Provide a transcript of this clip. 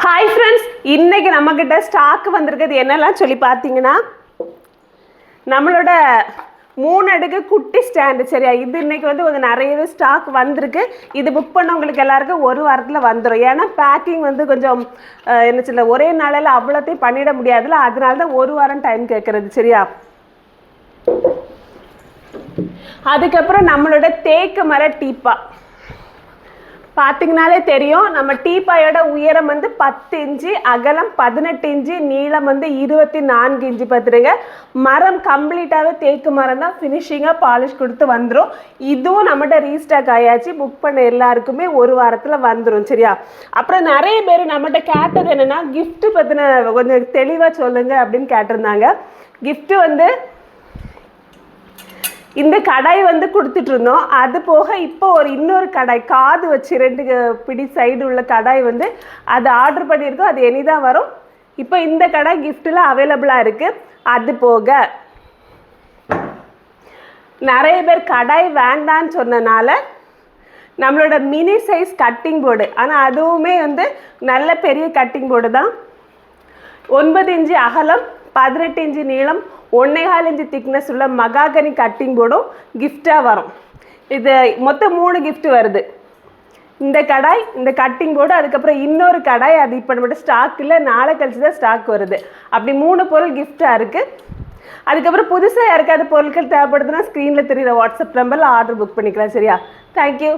Hi friends, இன்னைக்கு நம்மக்கிட்ட stock வந்திருக்குது என்னெல்லாம் சொல்லி பார்த்தீங்கன்னா, நம்மளோட 3 அடுக்கு குட்டி ஸ்டாண்டு சரியா. இது இன்னைக்கு வந்து ஒரு நிறையவே ஸ்டாக் வந்திருக்கு. இது புக் பண்ணவங்களுக்கு எல்லாருக்கும் ஒரு வாரத்தில் வந்துடும். ஏன்னா பேக்கிங் வந்து கொஞ்சம் என்ன சொல்ல ஒரே நாளில் அவ்வளோத்தையும் பண்ணிட முடியாதுல்ல, அதனால தான் ஒரு வாரம் டைம் கேட்குறது சரியா. அதுக்கப்புறம் நம்மளோட தேக்கு மர டீப்பா பார்த்தீங்கனாலே தெரியும். நம்ம டீப்பாயோட உயரம் வந்து 10 இன்ச்சு, அகலம் 18 இன்ச்சு, நீளம் வந்து 24 இன்ச்சு பார்த்துருங்க. மரம் கம்ப்ளீட்டாகவே தேக்கு மரம் தான், ஃபினிஷிங்காக பாலிஷ் கொடுத்து வந்துடும். இதுவும் நம்மகிட்ட ரீஸ்டாக் ஆயாச்சு. புக் பண்ண எல்லாருக்குமே ஒரு வாரத்தில் வந்துடும் சரியா. அப்புறம் நிறைய பேர் நம்மகிட்ட கேட்டது என்னென்னா, கிஃப்ட்டு பற்றின கொஞ்சம் தெளிவாக சொல்லுங்கள் அப்படின்னு கேட்டிருந்தாங்க. கிஃப்ட்டு வந்து இந்த கடாய் வந்து கொடுத்துட்டு இருந்தோம். அது போக இப்போ இன்னொரு கடாய் காது வச்சு 2 பிடி சைடு உள்ள கடாய் வந்து அது ஆர்டர் பண்ணியிருக்கோம். அது இனிதான் வரும். இப்போ இந்த கடாய் கிஃப்ட்டில் அவைலபிளாக இருக்குது. அது போக நிறைய பேர் கடாய் வேண்டான்னு சொன்னனால நம்மளோட மினி சைஸ் கட்டிங் போர்டு, ஆனால் அதுவுமே வந்து நல்ல பெரிய கட்டிங் போர்டு தான். 9 இன்ச்சு அகலம், 18 இன்ச்சு நீளம், 1.25 இன்ச்சு திக்னஸ் உள்ள மகாகனி கட்டிங் போர்டும் கிஃப்டாக வரும். இது மொத்தம் 3 கிஃப்ட் வருது. இந்த கடாய், இந்த கட்டிங் போர்டு, அதுக்கப்புறம் இன்னொரு கடாய். அது இப்போ நம்மகிட்ட ஸ்டாக் இல்லை, நாளை கழிச்சு தான் ஸ்டாக் வருது. அப்படி 3 பொருள் கிஃப்டாக இருக்குது. அதுக்கப்புறம் புதுசாக யாருக்காவது பொருட்கள் தேவைப்படுதுன்னா ஸ்க்ரீனில் தெரியுற வாட்ஸ்அப் நம்பரில் ஆர்டர் புக் பண்ணிக்கலாம் சரியா. தேங்க்யூ.